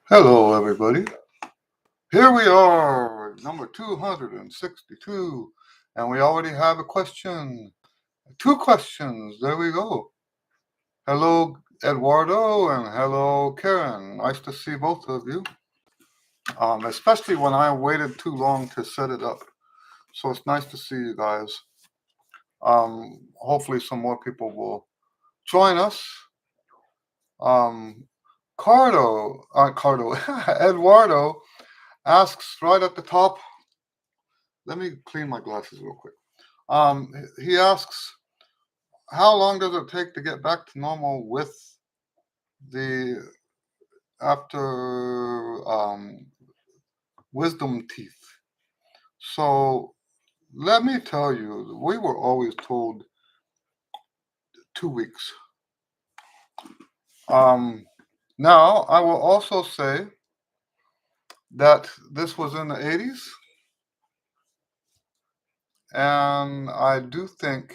Hello, everybody. Here we are, number 262, and we already have a question. Two questions. There we go. Hello, Eduardo, and hello, Karen. Nice to see both of you, especially when I waited too long to set it up. So it's nice to see you guys. Hopefully, some more people will join us. Um, Cardo, Eduardo asks right at the top. Let me clean my glasses real quick. He asks, how long does it take to get back to normal with the after wisdom teeth? So let me tell you, we were always told 2 weeks. Um, Now I will also say that this was in the 80s, and I do think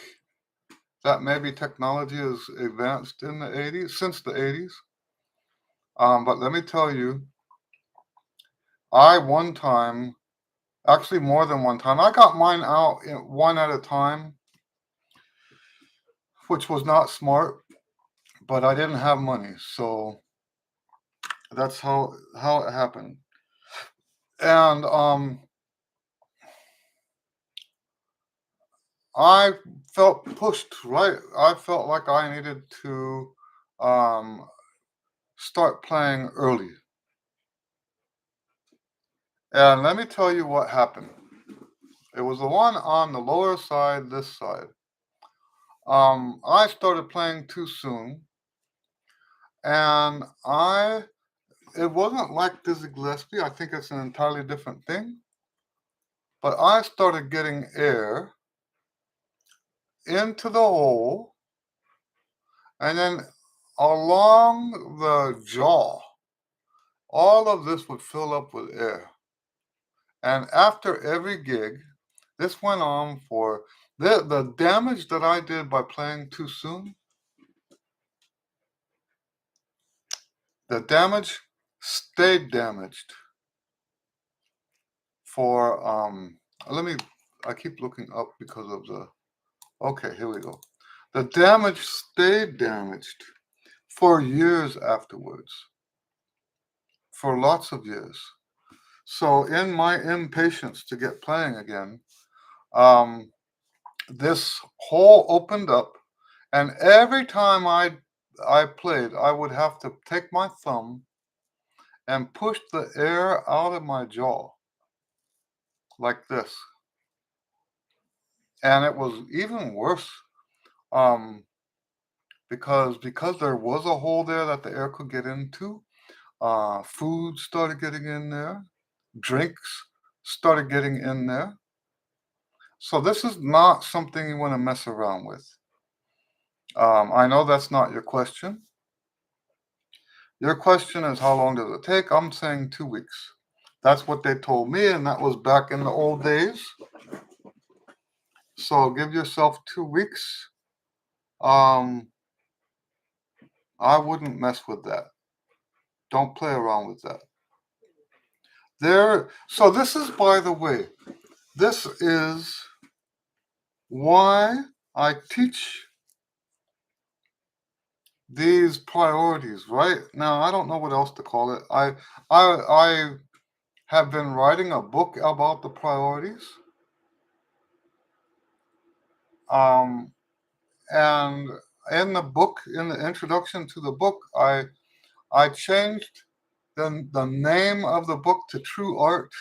that maybe technology has advanced in the 80s, since the 80s. But let me tell you, I one time, actually more than one time, I got mine out one at a time, which was not smart, but I didn't have money, so that's how it happened. And I felt pushed, right. I felt like I needed to um, start playing early. And let me tell you what happened. It was the one on the lower side, this side. I started playing too soon, and it wasn't like Dizzy Gillespie. I think it's an entirely different thing. But I started getting air into the hole, and then along the jaw. All of this would fill up with air. And after every gig, this went on for the damage that I did by playing too soon. The damage stayed damaged for let me I keep looking up because of the okay, here we go. The damage stayed damaged for years afterwards, for lots of years. So in my impatience to get playing again, um, this hole opened up, and every time I played, I would have to take my thumb and push the air out of my jaw like this, and it was even worse um, because there was a hole there that the air could get into. Food started getting in there, drinks started getting in there. So this is not something you want to mess around with. I know that's not your question. Your question is how long does it take? I'm saying 2 weeks. That's what they told me, and that was back in the old days. So give yourself 2 weeks. Um, I wouldn't mess with that. Don't play around with that. So this is, by the way, this is why I teach these priorities. Right now, I don't know what else to call it. I have been writing a book about the priorities. Um, and in the book, in the introduction to the book, I changed the name of the book to True Art,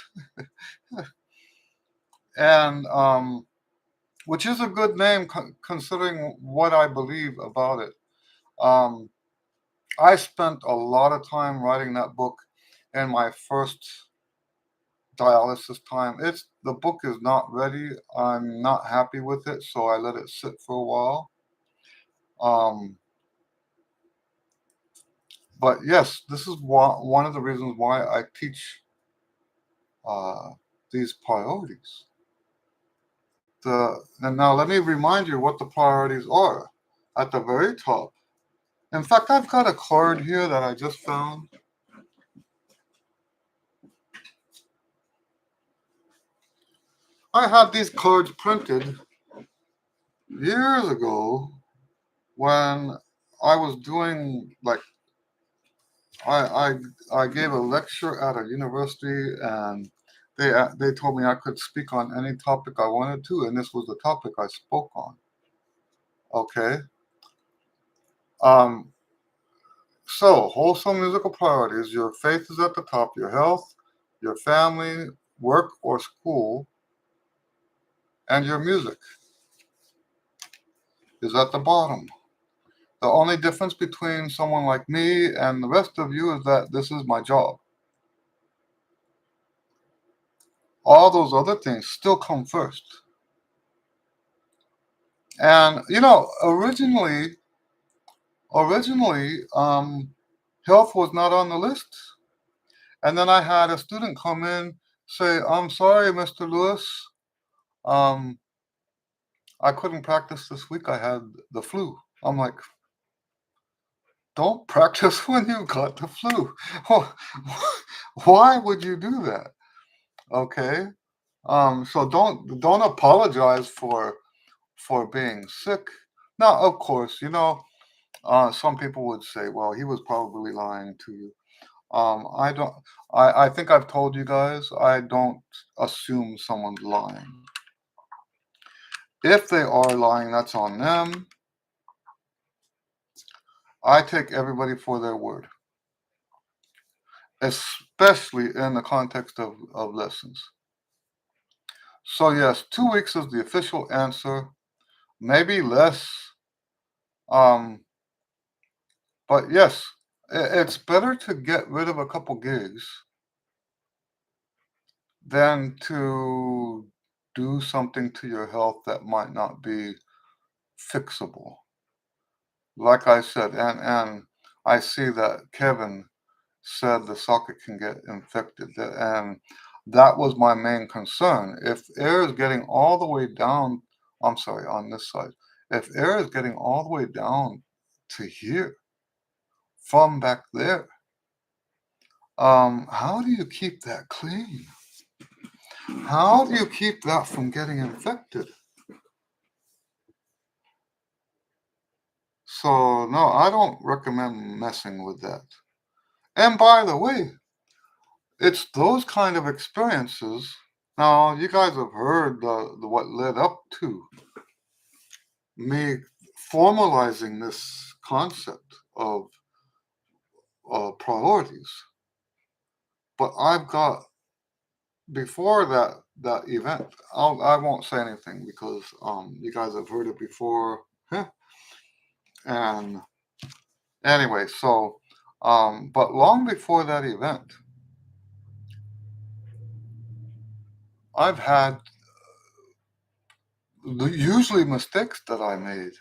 and which is a good name considering what I believe about it. Um, I spent a lot of time writing that book in my first dialysis time. It's the book is not ready. I'm not happy with it, so I let it sit for a while. Um, but yes, this is one of the reasons why I teach uh, these priorities. And now let me remind you what the priorities are. At the very top. In fact, I've got a card here that I just found. I had these cards printed years ago when I was doing like I I gave a lecture at a university, and they told me I could speak on any topic I wanted to, and this was the topic I spoke on. Okay. Um, so wholesome musical priorities. Your faith is at the top. Your health, your family, work or school, and your music is at the bottom. The only difference between someone like me and the rest of you is that this is my job. All those other things still come first. And originally, health was not on the list. And then I had a student come in say, "I'm sorry, Mr. Lewis, um, I couldn't practice this week. I had the flu." I'm like, "Don't practice when you got the flu. Why would you do that?" Okay. So don't apologize for being sick. Now, of course, some people would say, "Well, he was probably lying to you." I don't. I think I've told you guys. I don't assume someone's lying. If they are lying, that's on them. I take everybody for their word, especially in the context of lessons. So yes, 2 weeks is the official answer. Maybe less. Um, but yes, it's better to get rid of a couple gigs than to do something to your health that might not be fixable. Like I said, and I see that Kevin said the socket can get infected, and that was my main concern. If air is getting all the way down, I'm sorry, on this side, if air is getting all the way down to here from back there, how do you keep that clean? How do you keep that from getting infected? So no, I don't recommend messing with that. And by the way, it's those kind of experiences. Now, you guys have heard the what led up to me formalizing this concept of priorities. But I've got before that event. I won't say anything because you guys have heard it before. And anyway, so but long before that event, I've had usually mistakes that I made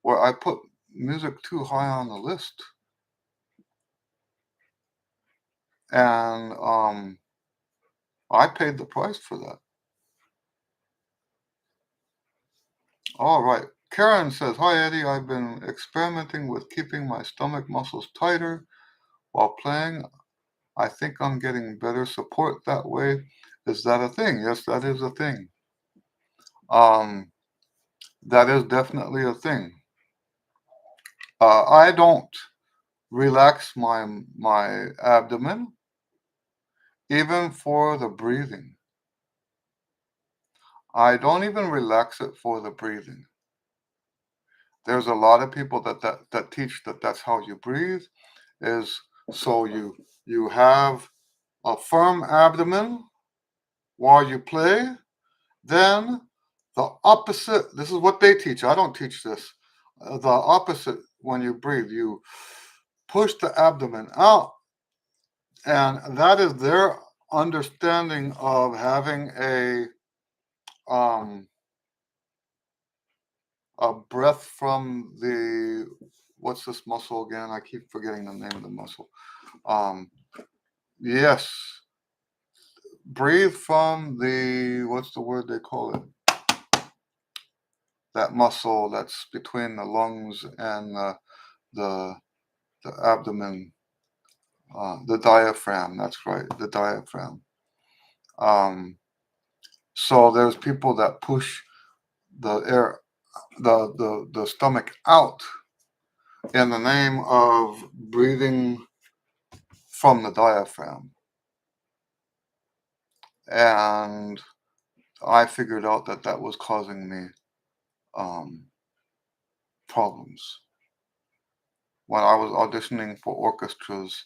where I put music too high on the list, and I paid the price for that. All right. Karen says, "Hi Eddie, I've been experimenting with keeping my stomach muscles tighter while playing. I think I'm getting better support that way. Is that a thing?" Yes, that is a thing. Um, that is definitely a thing. I don't relax my abdomen even for the breathing. I don't even relax it for the breathing. There's a lot of people that teach that that's how you breathe, is so you have a firm abdomen while you play. Then the opposite, this is what they teach. I don't teach this. The opposite, when you breathe, you push the abdomen out, and that is their understanding of having um a breath from the, what's this muscle again? I keep forgetting the name of the muscle. Um, yes, breathe from the, what's the word they call it? That muscle that's between the lungs and the the abdomen, the diaphragm. That's right, the diaphragm. Um, So there's people that push the air, the stomach out in the name of breathing from the diaphragm. And I figured out that that was causing me problems. When I was auditioning for orchestras,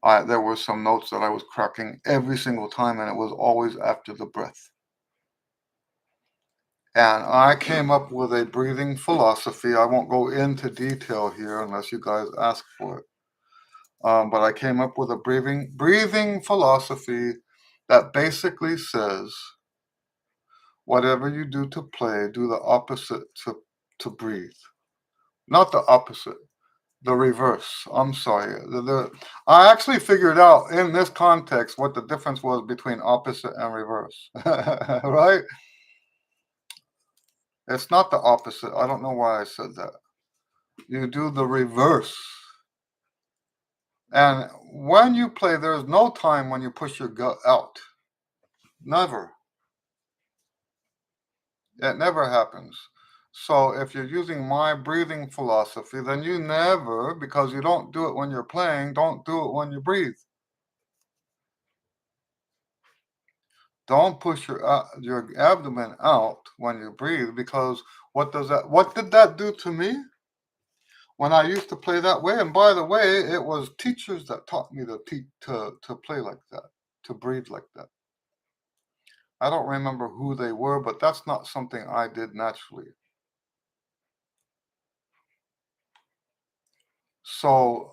there were some notes that I was cracking every single time, and it was always after the breath. And I came up with a breathing philosophy. I won't go into detail here unless you guys ask for it. But I came up with a breathing philosophy that basically says, whatever you do to play, do the opposite to breathe. Not the opposite, the reverse. I'm sorry. I actually figured out in this context what the difference was between opposite and reverse. Right? It's not the opposite. I don't know why I said that. You do the reverse. And when you play, there's no time when you push your gut out. Never. It never happens. So if you're using my breathing philosophy, then you never, because you don't do it when you're playing, don't do it when you breathe. Don't push your abdomen out when you breathe, because what did that do to me when I used to play that way? And by the way, it was teachers that taught me to play like that, to breathe like that. I don't remember who they were, but that's not something I did naturally. So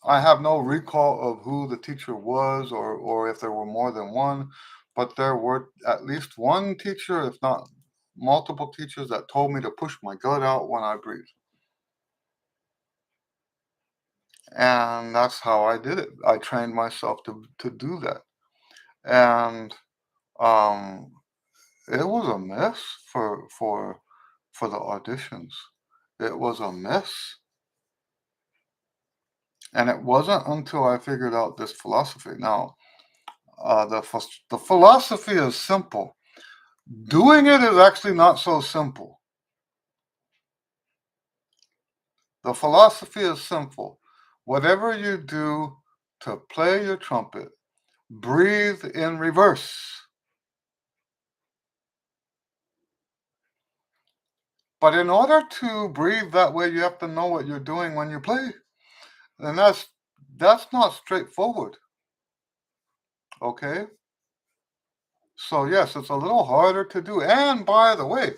I have no recall of who the teacher was, or if there were more than one, but there were at least one teacher, if not multiple teachers, that told me to push my gut out when I breathe. And that's how I did it. I trained myself to do that. And um, it was a mess for the auditions. It was a mess. And it wasn't until I figured out this philosophy. Now, the philosophy is simple. Doing it is actually not so simple. The philosophy is simple. Whatever you do to play your trumpet, breathe in reverse. But in order to breathe that way, you have to know what you're doing when you play. And that's not straightforward. Okay? So yes, it's a little harder to do. And by the way,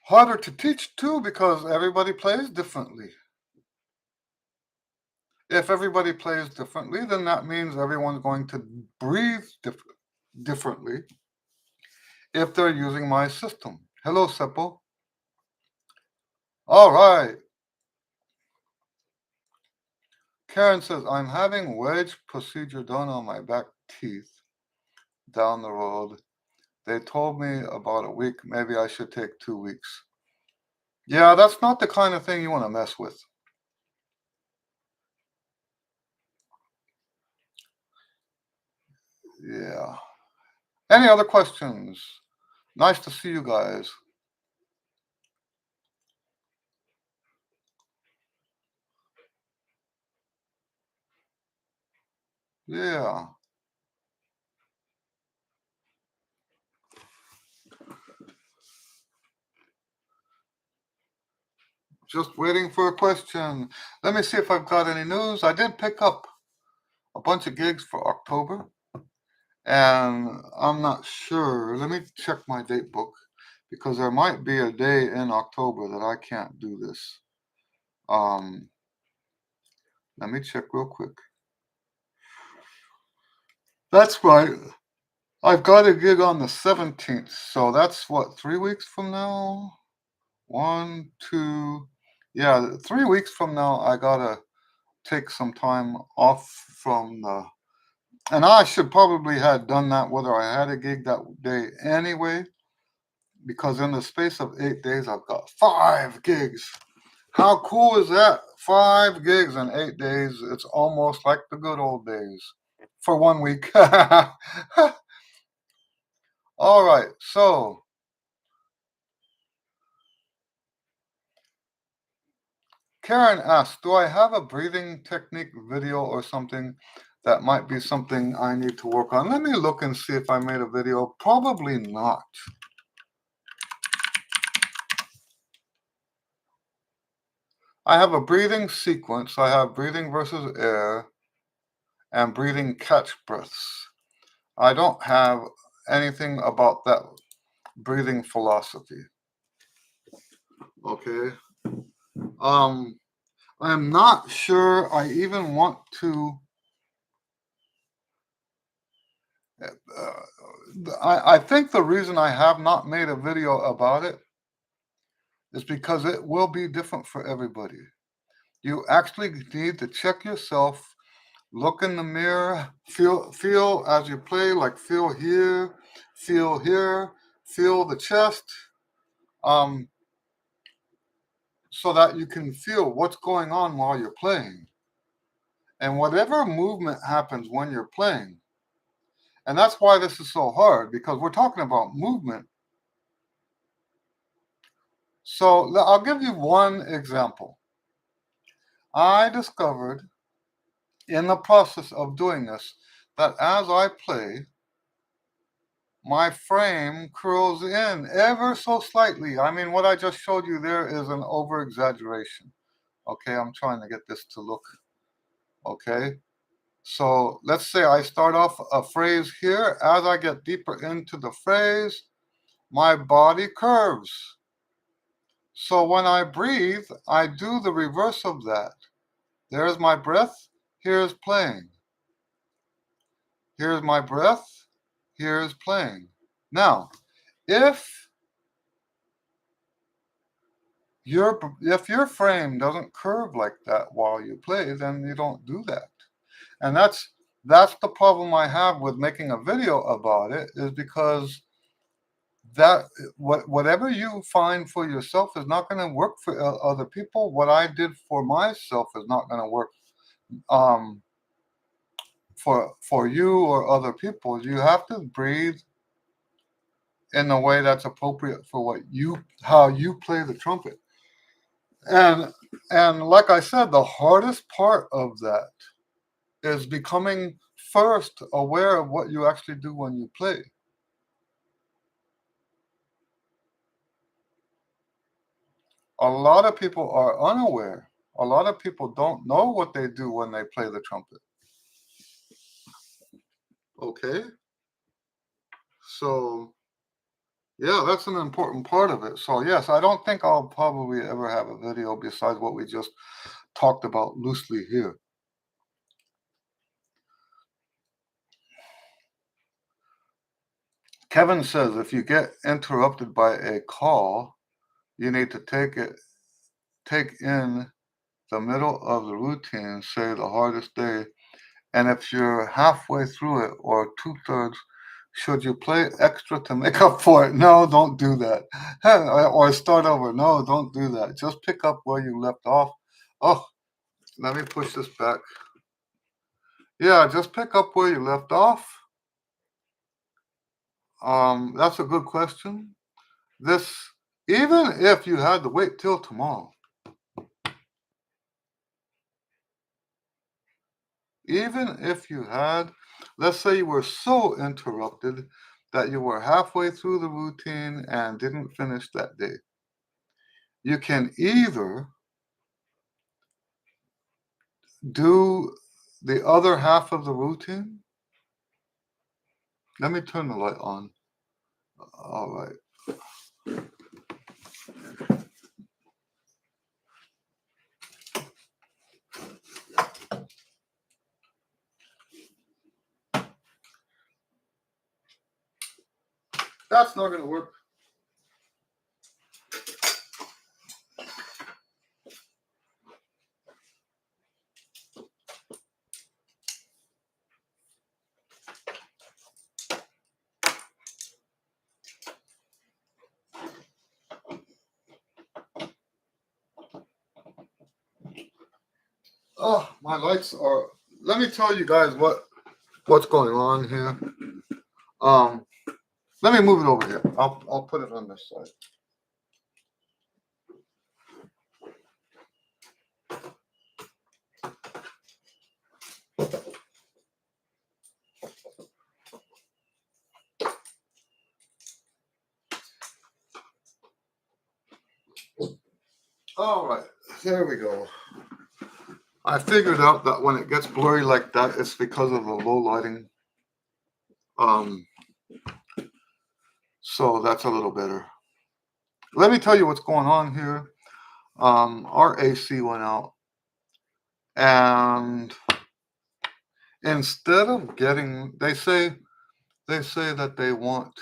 harder to teach too, because everybody plays differently. If everybody plays differently, then that means everyone's going to breathe differently if they're using my system. Hello, Seppo. All right. Karen says, I'm having wedge procedure done on my back teeth down the road. They told me about a week. Maybe I should take 2 weeks. Yeah, that's not the kind of thing you want to mess with. Yeah. Any other questions? Nice to see you guys. Yeah. Just waiting for a question. Let me see if I've got any news. I did pick up a bunch of gigs for October, and I'm not sure. Let me check my date book, because there might be a day in October that I can't do this. Let me check real quick. That's right. I've got a gig on the 17th, so that's what, 3 weeks from now? 1, 2, yeah, 3 weeks from now, I gotta take some time off from the. And I should probably have done that whether I had a gig that day anyway, because in the space of 8 days, I've got 5 gigs. How cool is that? 5 gigs in 8 days. It's almost like the good old days for 1 week. All right, so Karen asks, do I have a breathing technique video or something that might be something I need to work on? Let me look and see if I made a video. Probably not. I have a breathing sequence. I have breathing versus air and breathing catch breaths. I don't have anything about that breathing philosophy. Okay. I'm not sure I even want to. I think the reason I have not made a video about it is because it will be different for everybody. You actually need to check yourself, look in the mirror, feel as you play, like feel here, feel the chest, um, so that you can feel what's going on while you're playing. And whatever movement happens when you're playing, and that's why this is so hard, because we're talking about movement. So I'll give you one example. I discovered in the process of doing this that as I play, my frame curls in ever so slightly. I mean, what I just showed you there is an over exaggeration. Okay, I'm trying to get this to look okay. So let's say I start off a phrase here. As I get deeper into the phrase, my body curves. So when I breathe, I do the reverse of that. There's my breath. Here's playing. Here's my breath. Here's playing. Now, if your frame doesn't curve like that while you play, then you don't do that. And that's the problem I have with making a video about it, is because that whatever you find for yourself is not going to work for other people. What I did for myself is not going to work um, for you or other people. You have to breathe in a way that's appropriate for how you play the trumpet. And like I said, the hardest part of that is becoming first aware of what you actually do when you play. A lot of people are unaware. A lot of people don't know what they do when they play the trumpet. Okay? So, yeah, that's an important part of it. So, yes, I don't think I'll probably ever have a video besides what we just talked about loosely here. Kevin says if you get interrupted by a call, you need to take in the middle of the routine, say the hardest day, and if you're halfway through it or 2/3, should you play extra to make up for it? No, don't do that. Or start over. No, don't do that. Just pick up where you left off. Oh, let me push this back. Yeah, just pick up where you left off. That's a good question. This, even if you had to wait till tomorrow, even if you had, let's say you were so interrupted that you were halfway through the routine and didn't finish that day, you can either do the other half of the routine. Let me turn the light on. All right. That's not going to work. Oh, my lights are. Let me tell you guys what's going on here. Um, Let me move it over here. I'll put it on this side. All right, there we go. I figured out that when it gets blurry like that, it's because of the low lighting. So that's a little better. Let me tell you what's going on here. Our AC went out, and instead of getting, they say that they want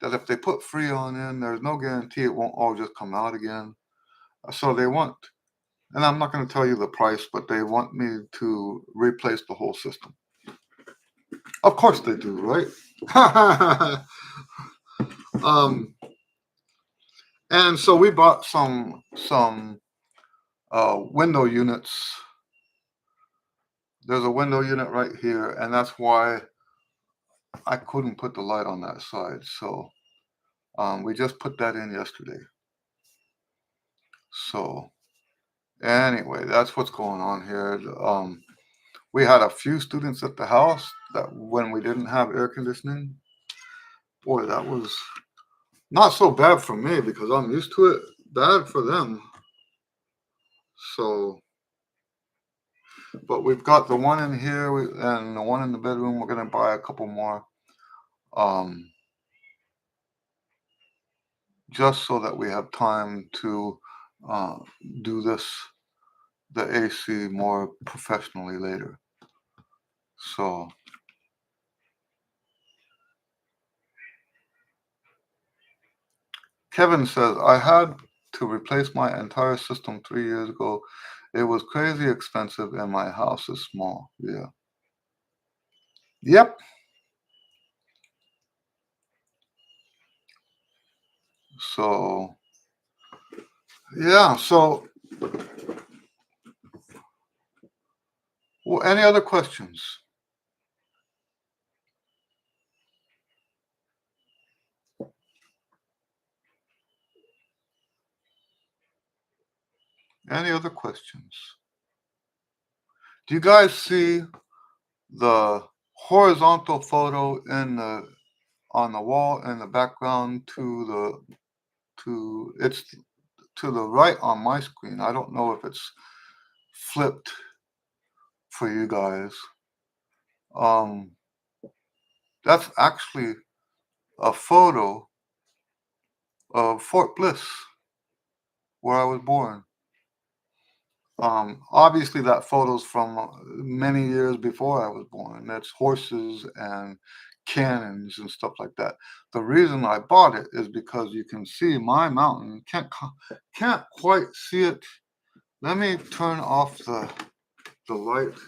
that if they put Freon in, there's no guarantee it won't all just come out again. So they want, and I'm not going to tell you the price, but they want me to replace the whole system. Of course they do, right? And so we bought some window units. There's a window unit right here, and that's why I couldn't put the light on that side. So we just put that in yesterday. So anyway, that's what's going on here. We had a few students at the house that when we didn't have air conditioning, boy, that was not so bad for me because I'm used to it. Bad for them. So, but we've got the one in here and the one in the bedroom. We're going to buy a couple more. Just so that we have time to do the AC more professionally later. So Kevin says, I had to replace my entire system 3 years ago. It was crazy expensive and my house is small. Yeah. Yep. So, yeah. So, well, any other questions? Any other questions? Do you guys see the horizontal photo in the on the wall in the background it's to the right on my screen? I don't know if it's flipped for you guys. That's actually a photo of Fort Bliss, where I was born. Obviously that photo's from many years before I was born. That's horses and cannons and stuff like that. The reason I bought it is because you can see my mountain. Can't quite see it. Let me turn off the light.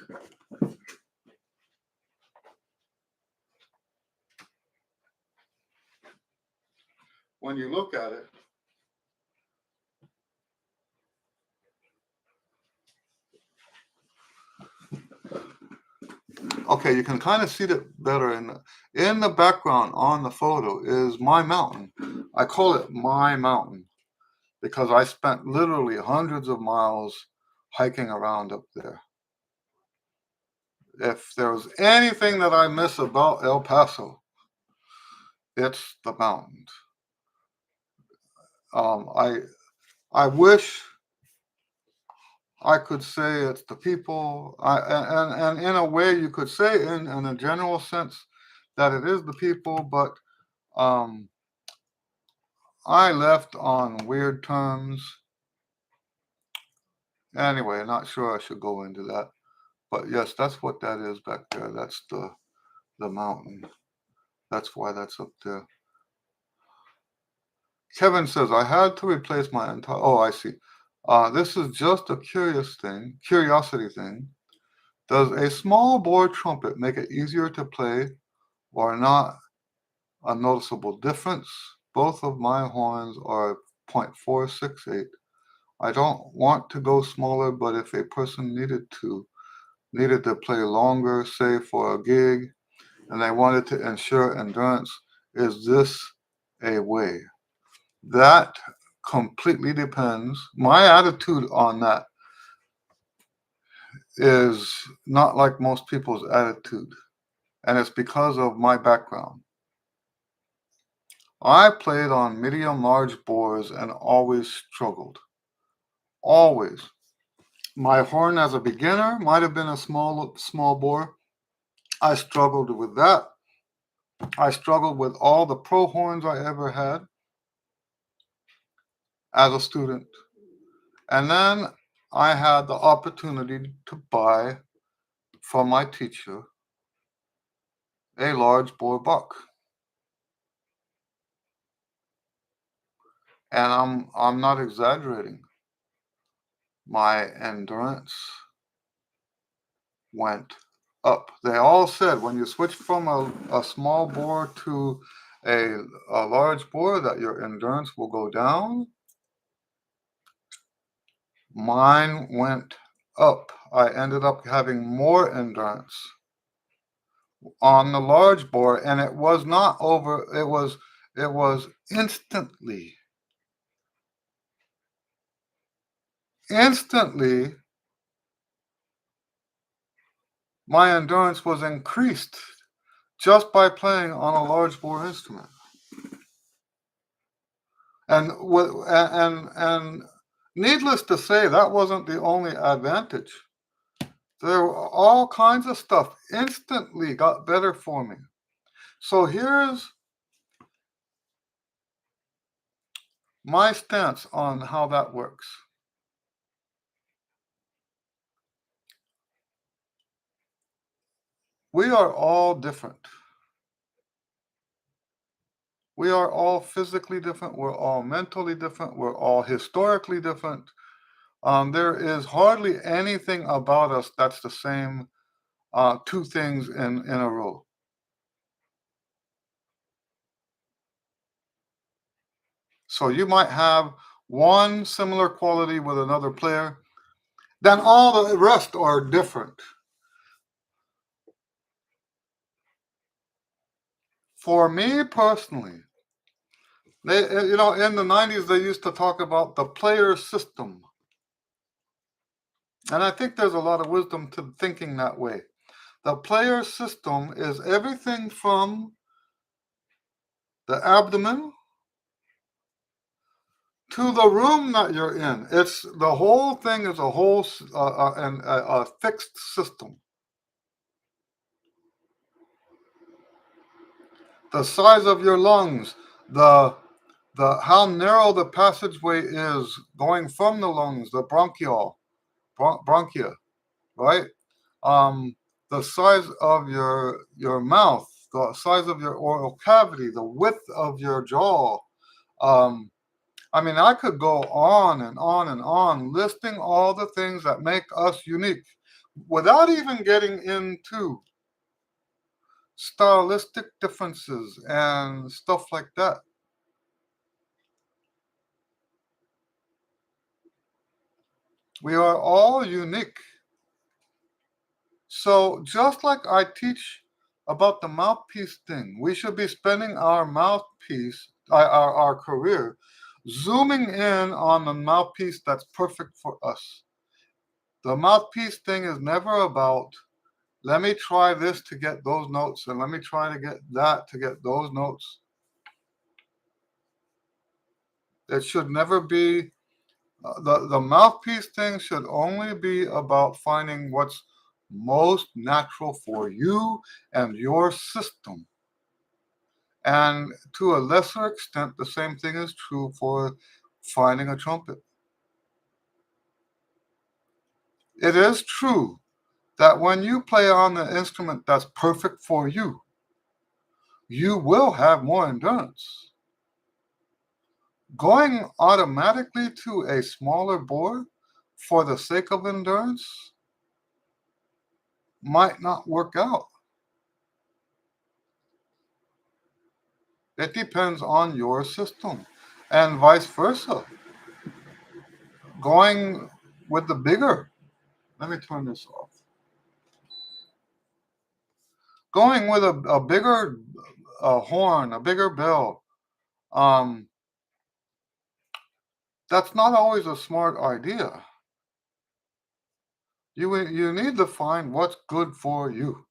When you look at it, okay, you can kind of see it better in the background on the photo is my mountain. I call it my mountain because I spent literally hundreds of miles hiking around up there. If there's anything that I miss about El Paso, it's the mountains. I wish I could say it's the people. And in a way, you could say in a general sense that it is the people, but I left on weird terms. Anyway, not sure I should go into that. But yes, that's what that is back there. That's the mountain. That's why that's up there. Kevin says, I had to replace my entire. Oh, I see. This is just a curiosity thing. Does a small bore trumpet make it easier to play or not a noticeable difference? Both of my horns are 0.468. I don't want to go smaller, but if a person needed to play longer, say for a gig, and they wanted to ensure endurance, Is this a way? That completely depends. My attitude on that is not like most people's attitude, and it's because of my background. I played on medium large boards and always struggled. Always. My horn as a beginner might have been a small bore. I struggled with that. I struggled with all the pro horns I ever had as a student. And then I had the opportunity to buy from my teacher a large bore buck. And I'm not exaggerating. My endurance went up. They all said when you switch from a small bore to a large bore that your endurance will go down. Mine went up. I ended up having more endurance on the large bore, and it was not over. It was instantly. Instantly, my endurance was increased just by playing on a large bore instrument. And needless to say, that wasn't the only advantage. There were all kinds of stuff instantly got better for me. So here's my stance on how that works. We are all different. We are all physically different. We're all mentally different. We're all historically different. There is hardly anything about us that's the same two things in a row. So you might have one similar quality with another player, then all the rest are different. For me personally, in the 90s, they used to talk about the player system. And I think there's a lot of wisdom to thinking that way. The player system is everything from the abdomen to the room that you're in. It's the whole thing is a whole and a fixed system. The size of your lungs, the how narrow the passageway is going from the lungs, the bronchia, right? The size of your mouth, the size of your oral cavity, the width of your jaw. Um, I mean, I could go on and on and on, listing all the things that make us unique without even getting into stylistic differences and stuff like that. We are all unique. So, just like I teach about the mouthpiece thing, we should be spending our mouthpiece, our career, zooming in on the mouthpiece that's perfect for us. The mouthpiece thing is never about, let me try this to get those notes, and let me try to get that to get those notes. It should never be, the mouthpiece thing should only be about finding what's most natural for you and your system. And to a lesser extent, the same thing is true for finding a trumpet. It is true that when you play on the instrument that's perfect for you, you will have more endurance. Going automatically to a smaller bore for the sake of endurance might not work out. It depends on your system and vice versa. Going with the bigger, let me turn this off. Going with a bigger horn, a bigger bell. Um, that's not always a smart idea. You need to find what's good for you.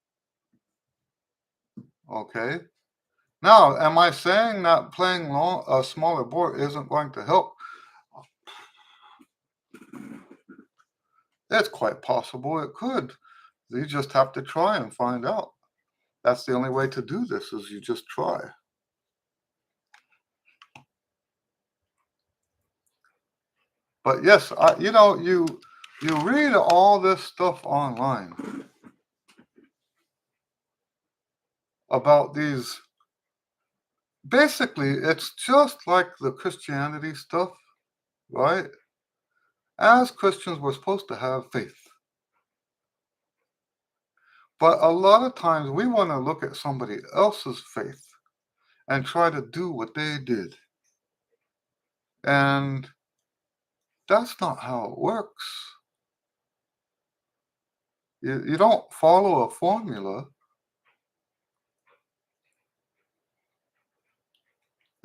Okay. Now, am I saying that playing a smaller board isn't going to help? It's quite possible it could. You just have to try and find out. That's the only way to do this is you just try. But yes, you read all this stuff online about these. Basically, it's just like the Christianity stuff, right? As Christians, we're supposed to have faith. But a lot of times we want to look at somebody else's faith and try to do what they did. And that's not how it works. You don't follow a formula.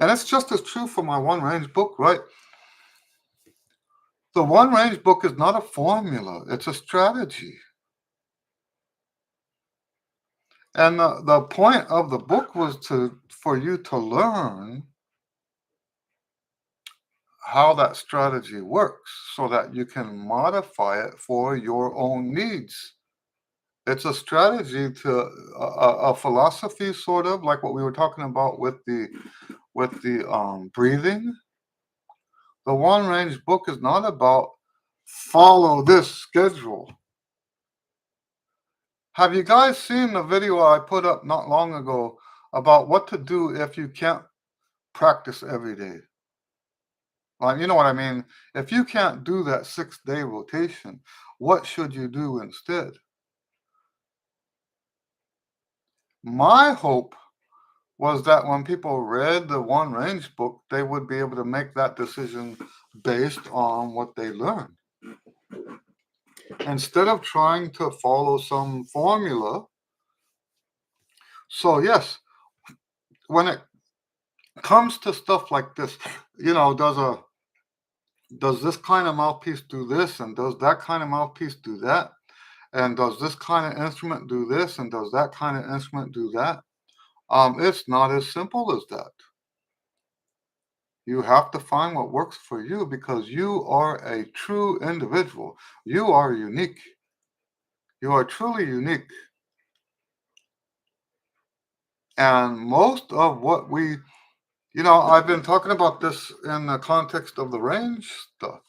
And it's just as true for my one range book, right? The one range book is not a formula, it's a strategy. And the point of the book was for you to learn how that strategy works so that you can modify it for your own needs. It's a strategy to a philosophy, sort of like what we were talking about with the breathing. The one range book is not about follow this schedule. Have you guys seen the video I put up not long ago about what to do if you can't practice every day? Well, you know what I mean? If you can't do that 6-day rotation, what should you do instead? My hope was that when people read the one range book, they would be able to make that decision based on what they learned. Instead of trying to follow some formula. So yes, when it comes to stuff like this, does this kind of mouthpiece do this and does that kind of mouthpiece do that? And does this kind of instrument do this and does that kind of instrument do that? It's not as simple as that. You have to find what works for you because you are a true individual. You are unique. You are truly unique. And most of what I've been talking about this in the context of the range stuff.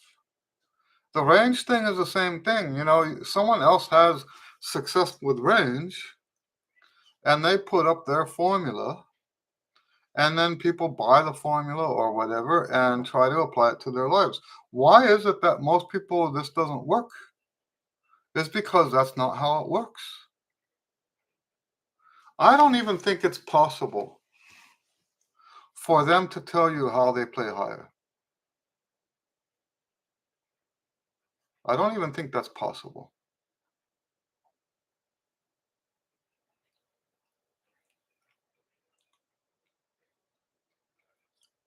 The range thing is the same thing. Someone else has success with range and they put up their formula and then people buy the formula or whatever and try to apply it to their lives. Why is it that most people, this doesn't work? It's because that's not how it works. I don't even think it's possible for them to tell you how they play higher. I don't even think that's possible.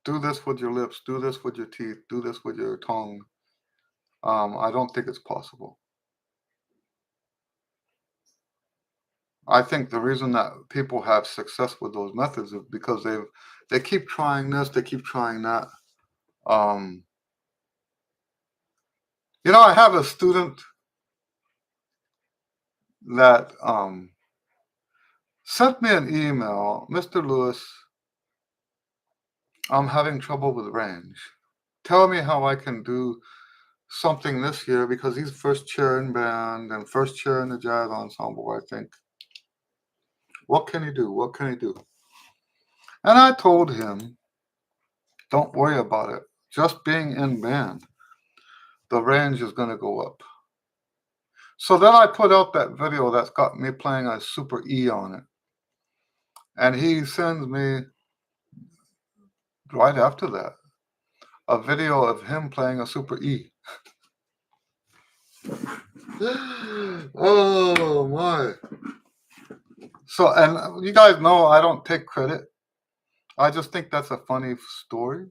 Do this with your lips, do this with your teeth, do this with your tongue. I don't think it's possible. I think the reason that people have success with those methods is because they keep trying this, they keep trying that. I have a student that sent me an email, Mr. Lewis, I'm having trouble with range. Tell me how I can do something this year because he's first chair in band and first chair in the jazz ensemble, I think. What can he do? What can he do? And I told him, don't worry about it. Just being in band, the range is going to go up. So then I put out that video that's got me playing a super E on it. And he sends me, right after that, a video of him playing a super E. Oh, my. So, and you guys know I don't take credit. I just think that's a funny story.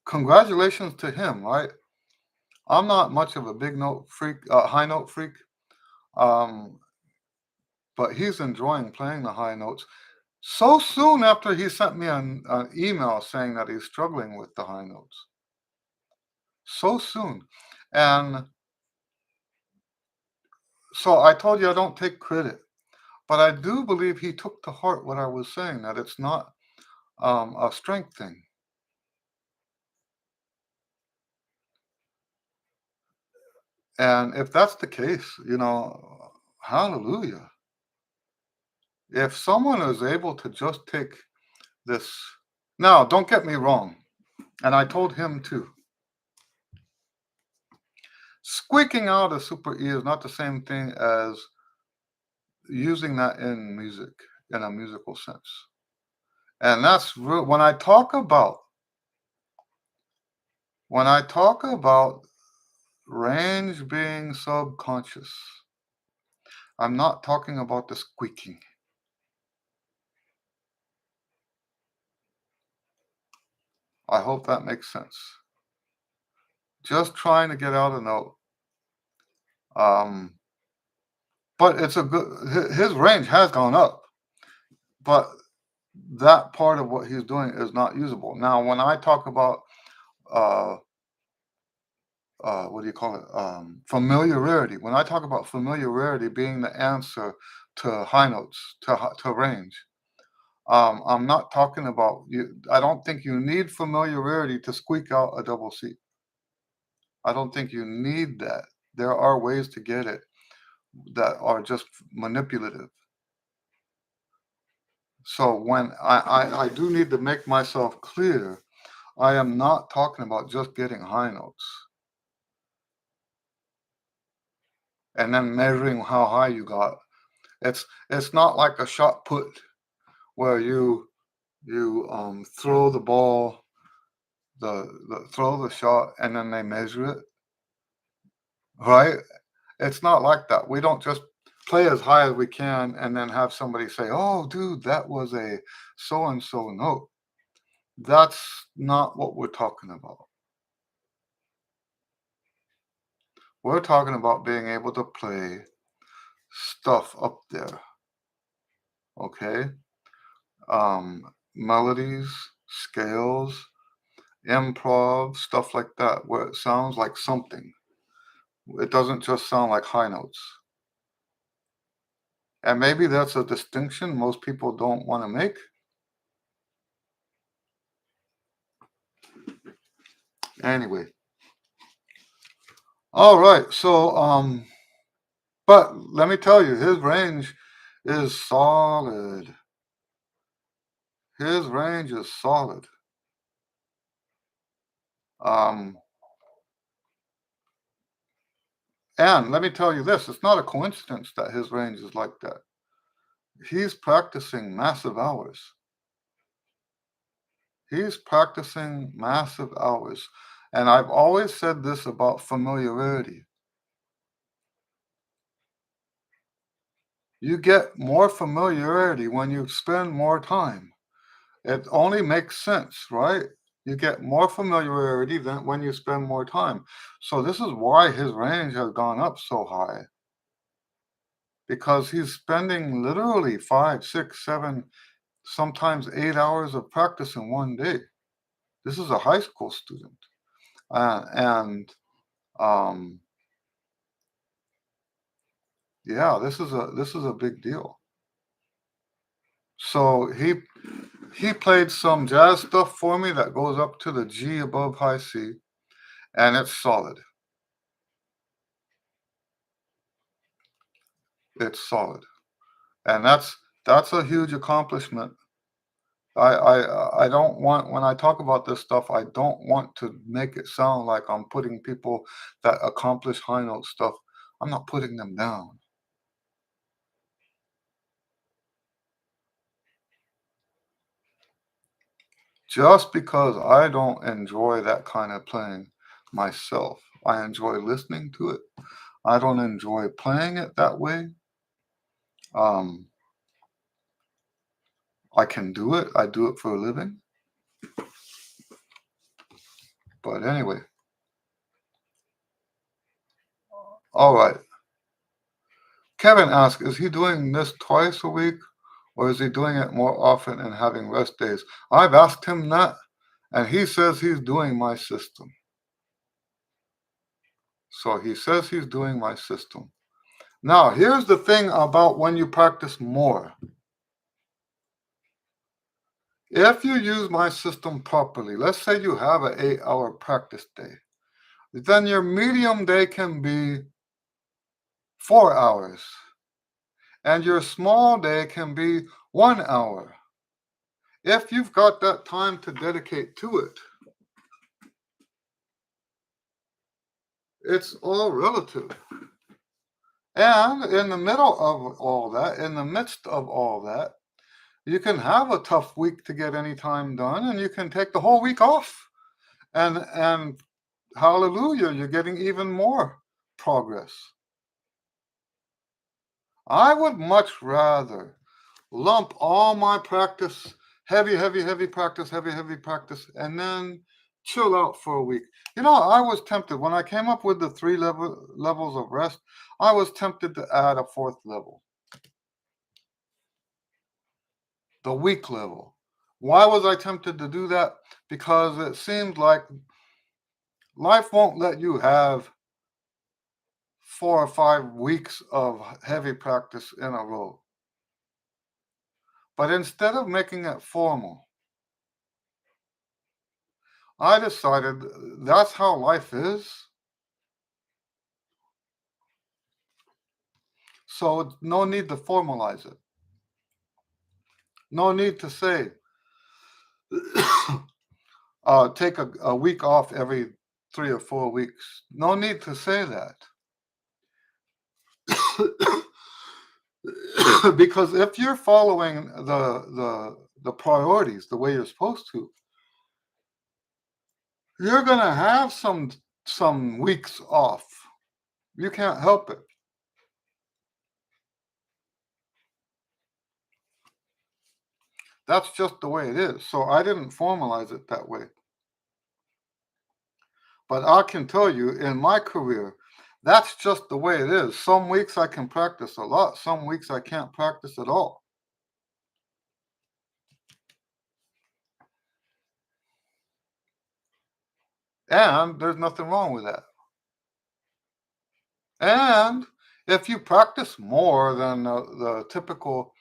Congratulations to him, right? I'm not much of a big note freak, high note freak, um, but he's enjoying playing the high notes. So soon after he sent me an email saying that he's struggling with the high notes. So soon. And so I told you I don't take credit, but I do believe he took to heart what I was saying, that it's not a strength thing. And if that's the case, hallelujah. If someone is able to just take this, now, don't get me wrong, and I told him too, squeaking out a super E is not the same thing as using that in music, in a musical sense. And that's real. When I talk about range being subconscious, I'm not talking about the squeaking. I hope that makes sense. Just trying to get out a note. Um, but it's a good. His range has gone up, but that part of what he's doing is not usable. Now, when I talk about uh, what do you call it? Familiarity. When I talk about familiarity being the answer to high notes, to range, I'm not talking about you. I don't think you need familiarity to squeak out a double C. I don't think you need that. There are ways to get it that are just manipulative. So when I do need to make myself clear, I am not talking about just getting high notes and then measuring how high you got. It's not like a shot put where you throw the ball, the throw the shot, and then they measure it, right? It's not like that. We don't just play as high as we can and then have somebody say, "Oh, dude, that was a so and so note." That's not what we're talking about. We're talking about being able to play stuff up there, okay? Melodies, scales, improv, stuff like that, where it sounds like something. It doesn't just sound like high notes. And maybe that's a distinction most people don't want to make. Anyway, all right. So, but let me tell you, his range is solid. His range is solid. Um, and let me tell you this, it's not a coincidence that his range is like that. He's practicing massive hours. He's practicing massive hours. And I've always said this about familiarity. You get more familiarity when you spend more time. It only makes sense, right? You get more familiarity than when you spend more time. So this is why his range has gone up so high because he's spending literally 5, 6, 7, sometimes 8 hours of practice in one day. This is a high school student, and um, yeah, this is a big deal. So he played some jazz stuff for me that goes up to the G above high C, and it's solid. It's solid, and that's a huge accomplishment. I don't want when I talk about this stuff, I don't want to make it sound like I'm putting people that accomplish high note stuff. I'm not putting them down. Just because I don't enjoy that kind of playing myself. I enjoy listening to it. I don't enjoy playing it that way. Um, I can do it. I do it for a living. But anyway, all right. Kevin asks, is he doing this twice a week or is he doing it more often and having rest days? I've asked him that, and he says he's doing my system. So he says he's doing my system. Now, here's the thing about when you practice more. If you use my system properly, let's say you have an 8-hour practice day, then your medium day can be 4 hours, and your small day can be 1 hour. If you've got that time to dedicate to it, it's all relative. And in the middle of all that, in the midst of all that, you can have a tough week to get any time done, and you can take the whole week off. And hallelujah, you're getting even more progress. I would much rather lump all my practice, heavy practice, heavy practice, and then chill out for a week. I was tempted when I came up with the three levels of rest. I was tempted to add a fourth level, the week level. Why was I tempted to do that? Because it seemed like life won't let you have 4 or 5 weeks of heavy practice in a row. But instead of making it formal, I decided that's how life is. So no need to formalize it. No need to say, take a week off every 3 or 4 weeks. No need to say that. Because if you're following the priorities the way you're supposed to, you're going to have some weeks off. You can't help it. That's just the way it is. So I didn't formalize it that way. But I can tell you, in my career, that's just the way it is. Some weeks I can practice a lot. Some weeks I can't practice at all. And there's nothing wrong with that. And if you practice more than the typical,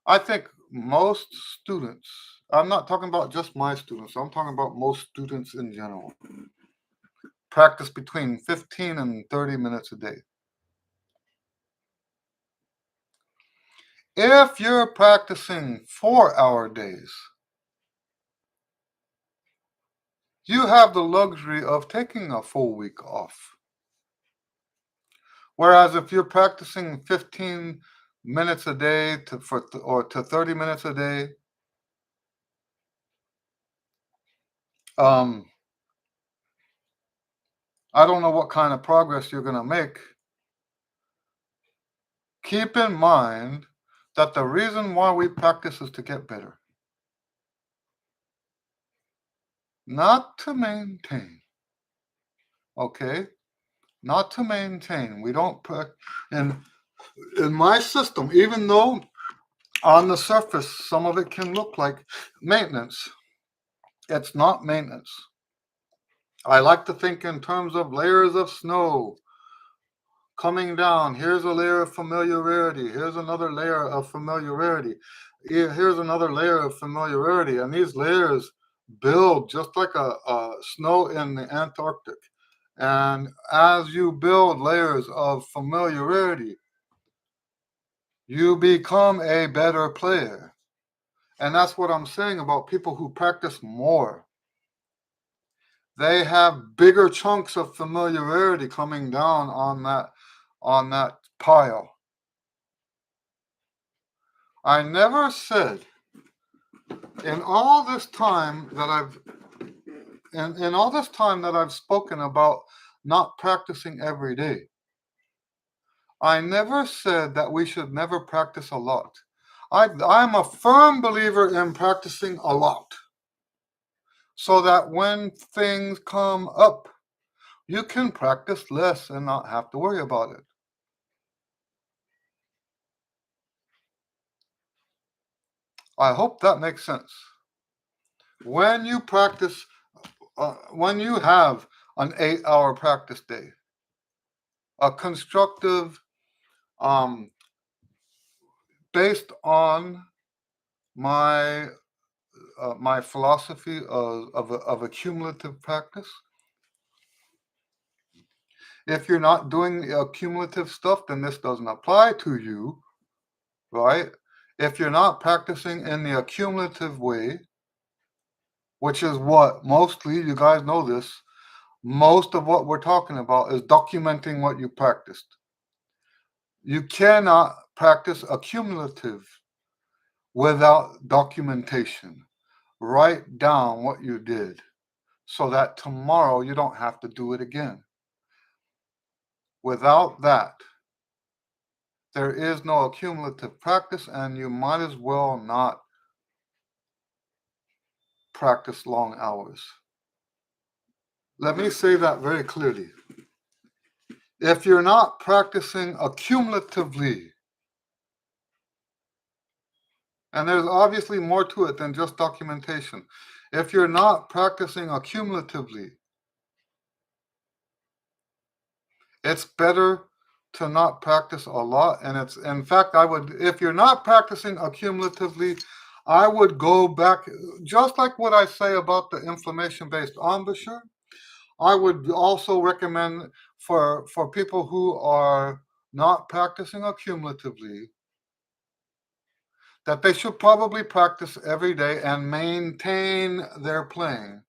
I think most students, I'm not talking about just my students, I'm talking about most students in general, practice between 15 and 30 minutes a day. If you're practicing 4-hour days, you have the luxury of taking a full week off. Whereas if you're practicing 15 minutes a day to 30 minutes a day, I don't know what kind of progress you're going to make. Keep in mind that the reason why we practice is to get better, not to maintain. Okay? Not to maintain. We don't put in my system, even though on the surface some of it can look like maintenance. It's not maintenance. I like to think in terms of layers of snow coming down. Here's a layer of familiarity. Here's another layer of familiarity. Here's another layer of familiarity. And these layers build just like a snow in the Antarctic. And as you build layers of familiarity, you become a better player. And that's what I'm saying about people who practice more. They have bigger chunks of familiarity coming down on that pile. I never said in all this time that I've spoken about not practicing every day, I never said that we should never practice a lot. I'm a firm believer in practicing a lot so that when things come up, you can practice less and not have to worry about it. I hope that makes sense. When you practice, when you have an 8-hour practice day, a constructive, um, based on my my philosophy of a cumulative practice. If you're not doing cumulative stuff, then this doesn't apply to you, right? If you're not practicing in the accumulative way, which is what mostly, you guys know this, most of what we're talking about is documenting what you practiced. You cannot practice accumulative without documentation. Write down what you did so that tomorrow you don't have to do it again. Without that, there is no accumulative practice, and you might as well not practice long hours. Let me say that very clearly. If you're not practicing accumulatively, and there's obviously more to it than just documentation. If you're not practicing accumulatively, it's better to not practice a lot. And it's, in fact, if you're not practicing accumulatively, I would go back, just like what I say about the inflammation-based embouchure. I would also recommend for people who are not practicing accumulatively that they should probably practice every day and maintain their playing.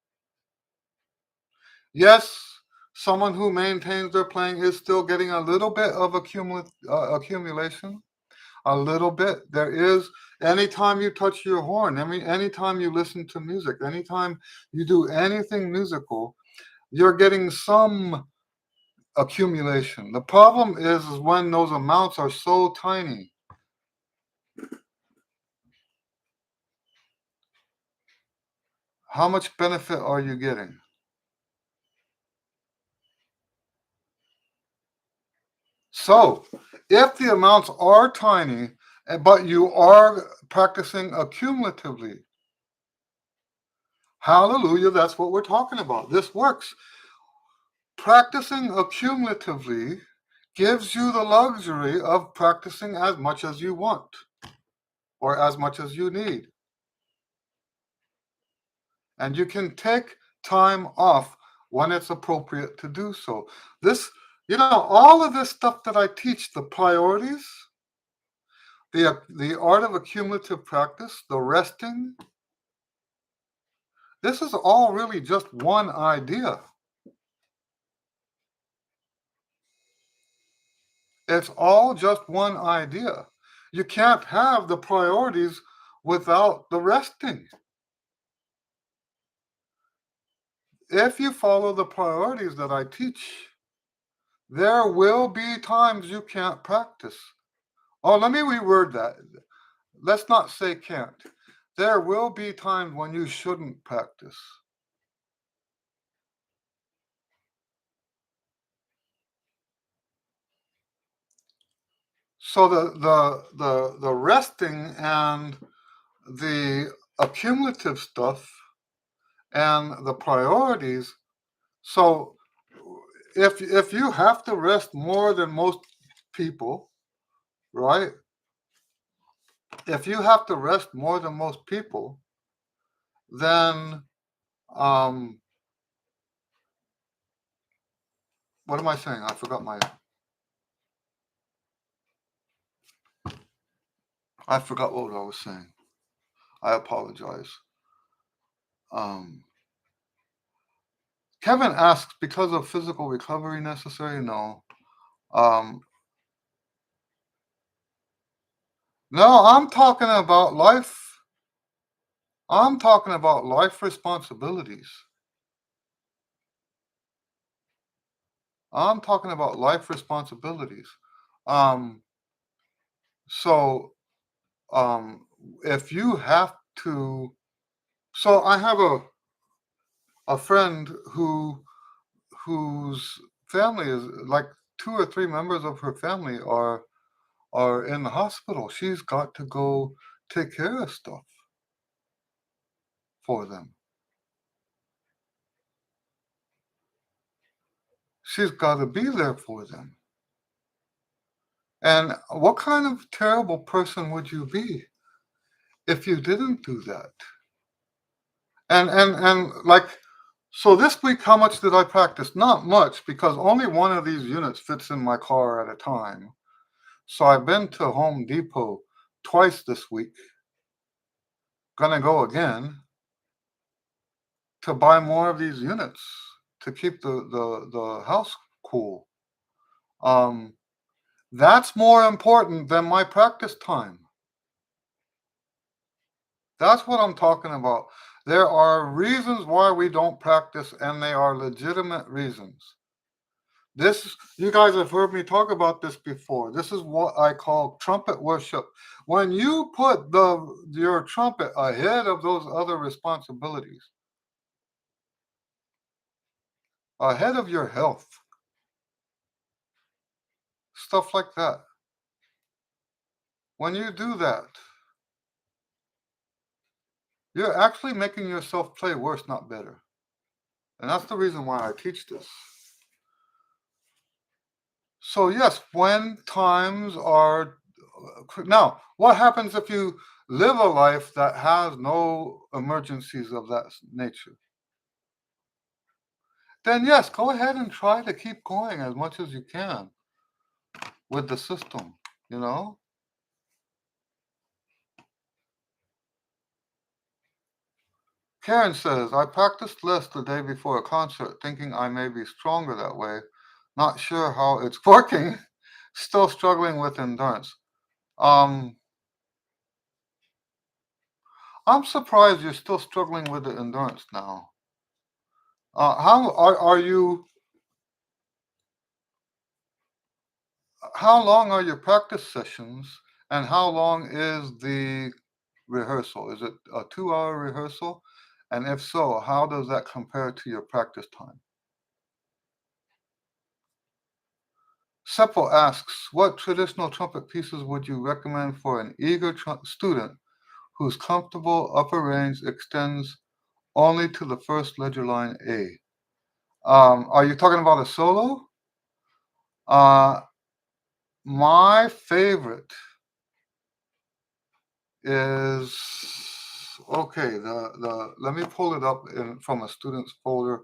Yes, someone who maintains their playing is still getting a little bit of accumulation, a little bit. There is, anytime you touch your horn, anytime you listen to music, anytime you do anything musical, you're getting some accumulation. The problem is when those amounts are so tiny. How much benefit are you getting? So, if the amounts are tiny, but you are practicing accumulatively, hallelujah, that's what we're talking about. This works. Practicing accumulatively gives you the luxury of practicing as much as you want or as much as you need. And you can take time off when it's appropriate to do so. This, all of this stuff that I teach, the priorities, the art of accumulative practice, the resting, this is all really just one idea. It's all just one idea. You can't have the priorities without the resting. If you follow the priorities that I teach, there will be times you can't practice. Oh, let me reword that. Let's not say can't. There will be times when you shouldn't practice. So the resting and the accumulative stuff and the priorities. So if you have to rest more than most people, right? If you have to rest more than most people, then um, what am I saying? I forgot what I was saying. I apologize. Um, Kevin asks, because of physical recovery necessary? No. No, I'm talking about life. I'm talking about life responsibilities. I'm talking about life responsibilities. Um, so Um, if you have to, so I have a friend whose family is like 2 or 3 members of her family are in the hospital. She's got to go take care of stuff for them. She's got to be there for them. And what kind of terrible person would you be if you didn't do that? And like, so this week, how much did I practice? Not much, because only one of these units fits in my car at a time. So I've been to Home Depot twice this week. Gonna go again to buy more of these units to keep the house cool. Um, that's more important than my practice time. That's what I'm talking about. There are reasons why we don't practice, and they are legitimate reasons. This, you guys have heard me talk about this before. This is what I call trumpet worship. When you put your trumpet ahead of those other responsibilities, ahead of your health, stuff like that. When you do that, you're actually making yourself play worse, not better. And that's the reason why I teach this. So, yes, when times are. Now, what happens if you live a life that has no emergencies of that nature? Then, yes, go ahead and try to keep going as much as you can with the system, you know? Karen says, I practiced less the day before a concert, thinking I may be stronger that way. Not sure how it's working. Still struggling with endurance. Um, I'm surprised you're still struggling with the endurance now. How are you? How long are your practice sessions, and how long is the rehearsal? Is it a 2-hour rehearsal? And if so, how does that compare to your practice time? Seppo asks, what traditional trumpet pieces would you recommend for an eager student whose comfortable upper range extends only to the first ledger line A? Are you talking about a solo? Uh, my favorite is okay. The let me pull it up from a student's folder.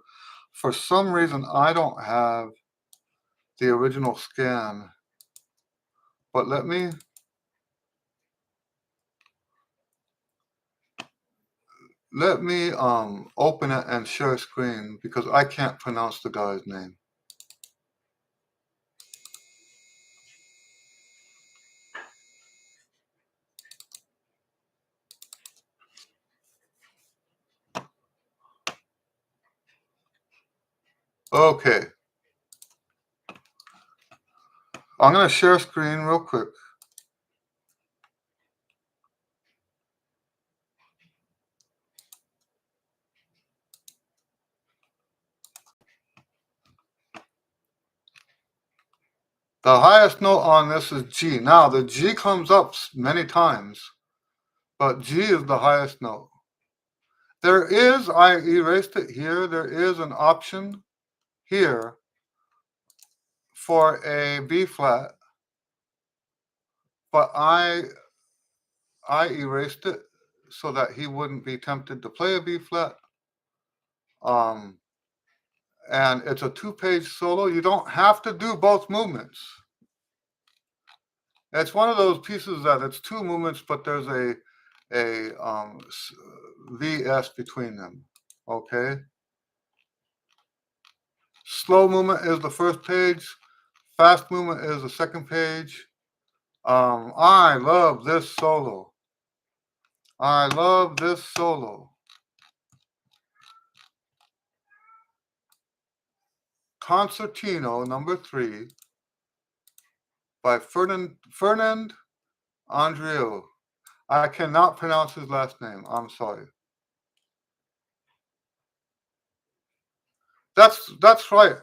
For some reason, I don't have the original scan, but let me open it and share screen because I can't pronounce the guy's name. Okay, I'm gonna share screen real quick. The highest note on this is G. Now the G comes up many times, but G is the highest note. There is, I erased it here, there is an option here for a B flat, but I erased it so that he wouldn't be tempted to play a B flat. Um, and it's a 2-page solo. You don't have to do both movements. It's one of those pieces that it's 2 movements, but there's a VS between them. Okay. Slow movement is the first page. Fast movement is the second page. I love this solo. I love this solo. Concertino number 3 by Fernand Andreu. I cannot pronounce his last name. I'm sorry. That's right.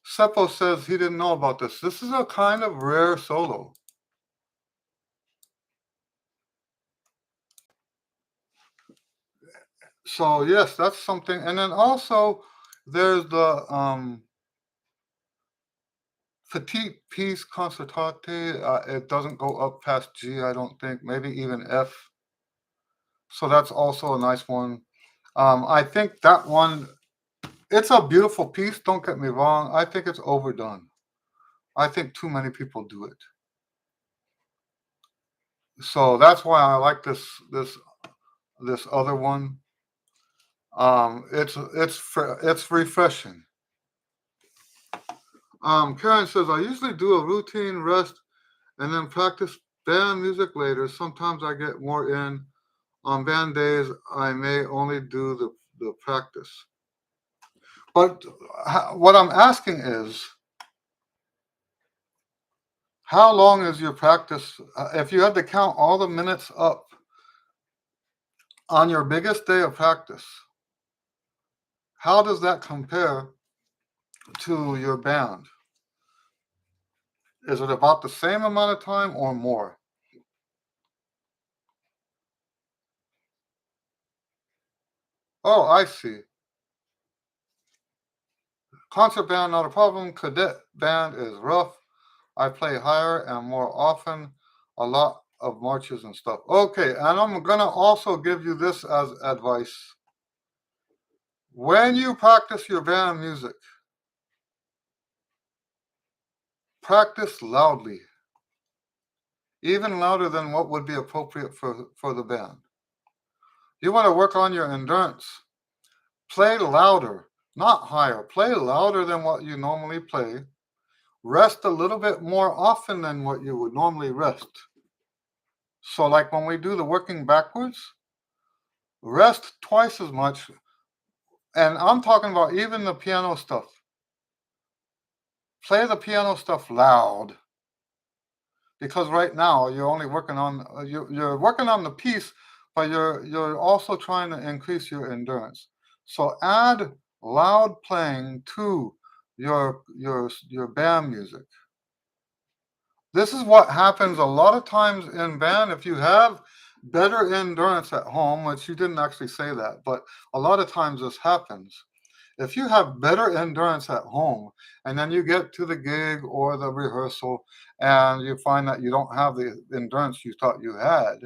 Seppo says he didn't know about this. This is a kind of rare solo. So yes, that's something. And then also there's the petite piece concertate. It doesn't go up past G, I don't think. Maybe even F. So that's also a nice one. I think that one. It's a beautiful piece. Don't get me wrong. I think it's overdone. I think too many people do it. So that's why I like this other one. It's refreshing. Karen says I usually do a routine rest and then practice band music later. Sometimes I get more in. On band days, I may only do the practice. But what I'm asking is, how long is your practice? If you had to count all the minutes up on your biggest day of practice, how does that compare to your band? Is it about the same amount of time or more? Oh, I see. Concert band, not a problem. Cadet band is rough. I play higher and more often, a lot of marches and stuff. Okay, and I'm gonna also give you this as advice. When you practice your band music, practice loudly, even louder than what would be appropriate for the band. You want to work on your endurance. Play louder, not higher. Play louder than what you normally play. Rest a little bit more often than what you would normally rest. So, like when we do the working backwards, rest twice as much. And I'm talking about even the piano stuff. Play the piano stuff loud because right now you're only working on you're working on the piece, but you're also trying to increase your endurance. So add loud playing to your band music. This is what happens a lot of times in band. If you have better endurance at home, which you didn't actually say that, but a lot of times this happens. If you have better endurance at home and then you get to the gig or the rehearsal and you find that you don't have the endurance you thought you had,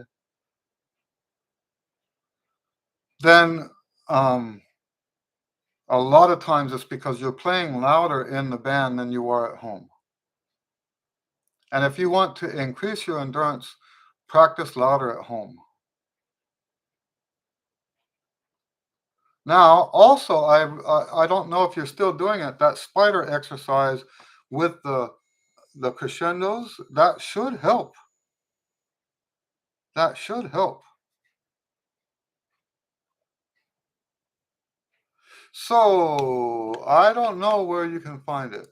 then a lot of times it's because you're playing louder in the band than you are at home. And if you want to increase your endurance, practice louder at home. Now, also, I don't know if you're still doing it. That spider exercise with the crescendos, that should help. That should help. So I don't know where you can find it.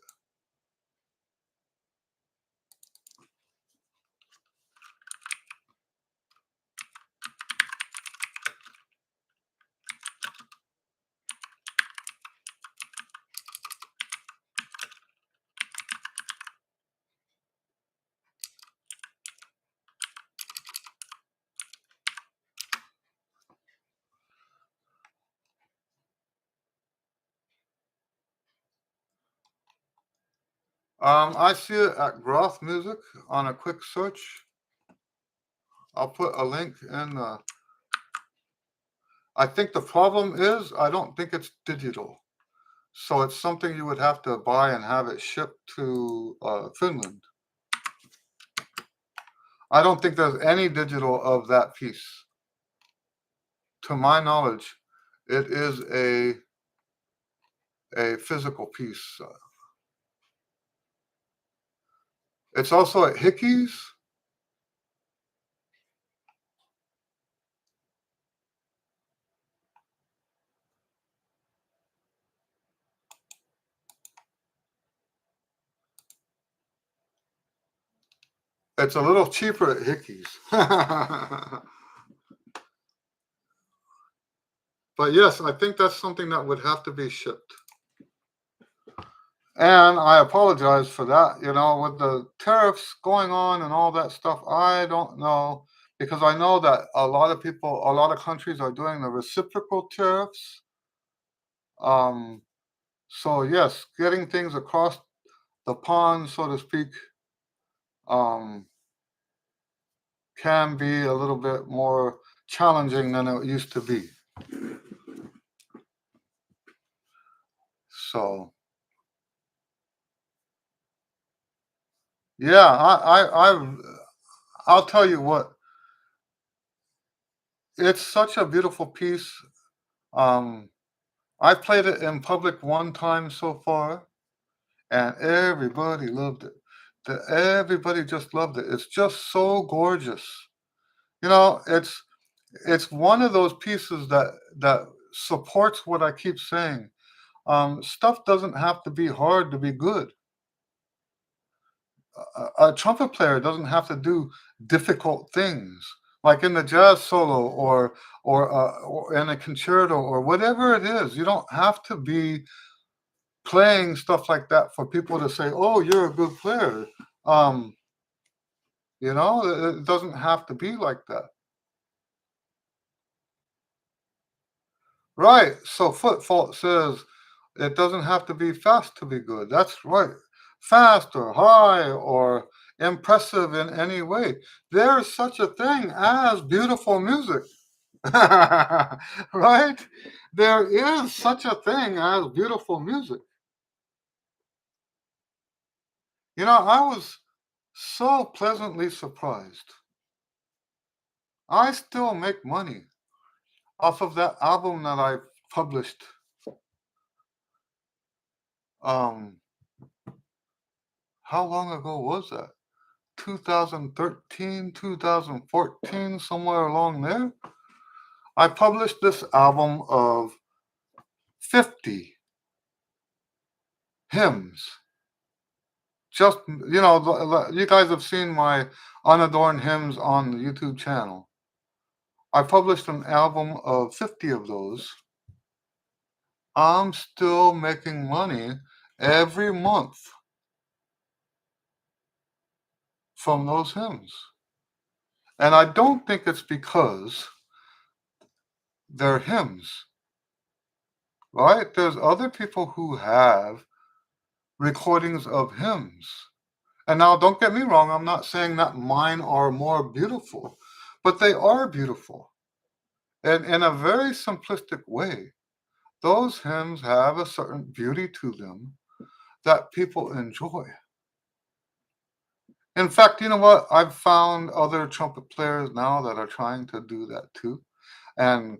I see it at Groth Music on a quick search. I'll put a link in. I think the problem is I don't think it's digital. So it's something you would have to buy and have it shipped to Finland. I don't think there's any digital of that piece. To my knowledge, it is a physical piece. It's also at Hickey's. It's a little cheaper at Hickey's. But yes, I think that's something that would have to be shipped. And I apologize for that. With the tariffs going on and all that stuff, I don't know because I know that a lot of people, a lot of countries are doing the reciprocal tariffs. Um, so yes, getting things across the pond, so to speak, um, can be a little bit more challenging than it used to be. So yeah, I'll tell you what, it's such a beautiful piece. Um, I played it in public one time so far, and everybody loved it. Everybody just loved it. It's just so gorgeous. It's one of those pieces that supports what I keep saying. Stuff doesn't have to be hard to be good. A trumpet player doesn't have to do difficult things like in the jazz solo or in a concerto or whatever it is. You don't have to be playing stuff like that for people to say, "Oh, you're a good player." Um, it doesn't have to be like that. Right. So Foot Fault says it doesn't have to be fast to be good. That's right. Fast or high or impressive in any way. There is such a thing as beautiful music. Right? There is such a thing as beautiful music. I was so pleasantly surprised. I still make money off of that album that I published. Um, how long ago was that? 2013, 2014, somewhere along there. I published this album of 50 hymns. Just, you guys have seen my unadorned hymns on the YouTube channel. I published an album of 50 of those. I'm still making money every month from those hymns. And I don't think it's because they're hymns, right? There's other people who have recordings of hymns. And now, don't get me wrong, I'm not saying that mine are more beautiful, but they are beautiful. And in a very simplistic way, those hymns have a certain beauty to them that people enjoy. In fact, you know what? I've found other trumpet players now that are trying to do that too. And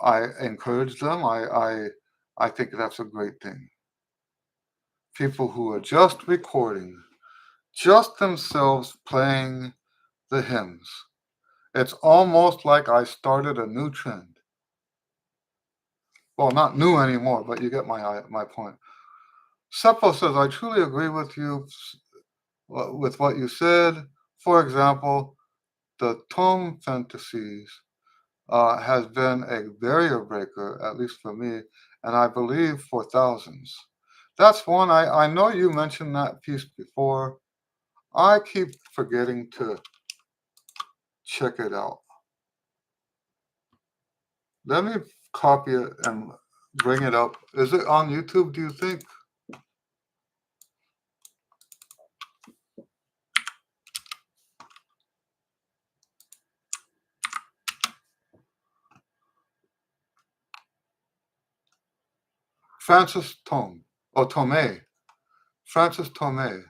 I encourage them. I think that's a great thing. People who are just recording, just themselves playing the hymns. It's almost like I started a new trend. Well, not new anymore, but you get my point. Seppo says, I truly agree with you with what you said. For example, the tone fantasies has been a barrier breaker, at least for me, and I believe for thousands. That's one. I know you mentioned that piece before. I keep forgetting to check it out. Let me copy it and bring it up. Is it on YouTube, do you think? Francis Tome, or Tomei. Francis Tomei.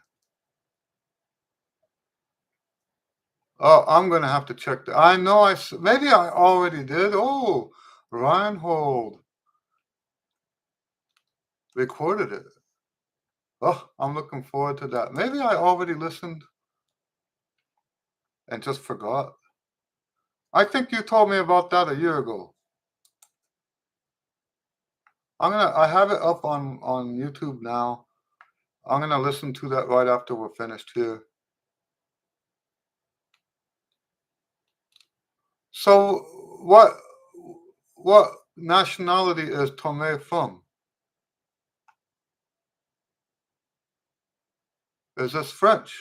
Oh, I'm going to have to check that. I know maybe I already did. Oh, Reinhold recorded it. Oh, I'm looking forward to that. Maybe I already listened and just forgot. I think you told me about that a year ago. I have it up on YouTube now. I'm gonna listen to that right after we're finished here. So what nationality is Tomei from? Is this French?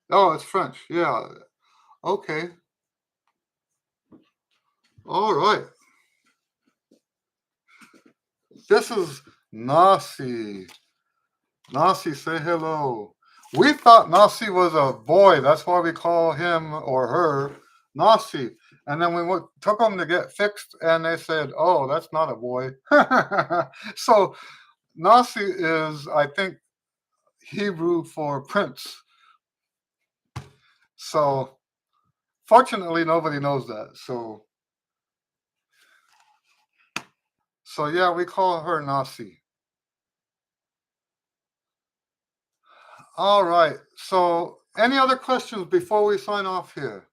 Oh, it's French. Yeah. Okay. All right. This is Nasi. Nasi, say hello. We thought Nasi was a boy. That's why we call him or her Nasi. And then we took him to get fixed, and they said, "Oh, that's not a boy." So Nasi is, I think, Hebrew for prince. So fortunately, nobody knows that. So yeah, we call her Nasi. All right. So any other questions before we sign off here?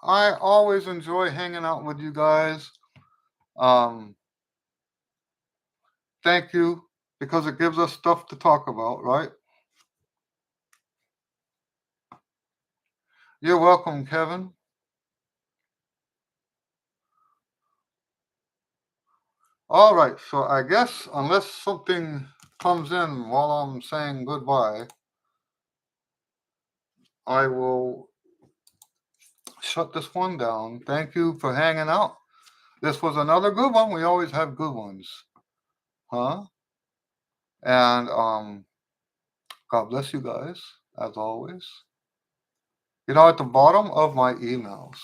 I always enjoy hanging out with you guys. Um, thank you because it gives us stuff to talk about, right? You're welcome, Kevin. All right. So I guess unless something comes in while I'm saying goodbye, I will shut this one down. Thank you for hanging out. This was another good one. We always have good ones, huh? And God bless you guys as always. At the bottom of my emails,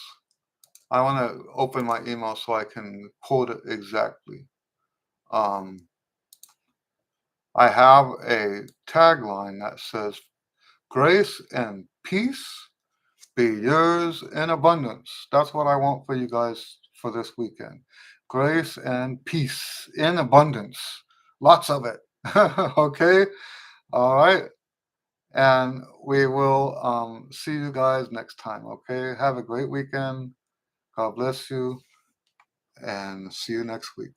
I want to open my email so I can quote it exactly. Um, I have a tagline that says, "Grace and peace be yours in abundance." That's what I want for you guys for this weekend. Grace and peace in abundance. Lots of it. Okay? All right. And we will see you guys next time. Okay? Have a great weekend. God bless you. And see you next week.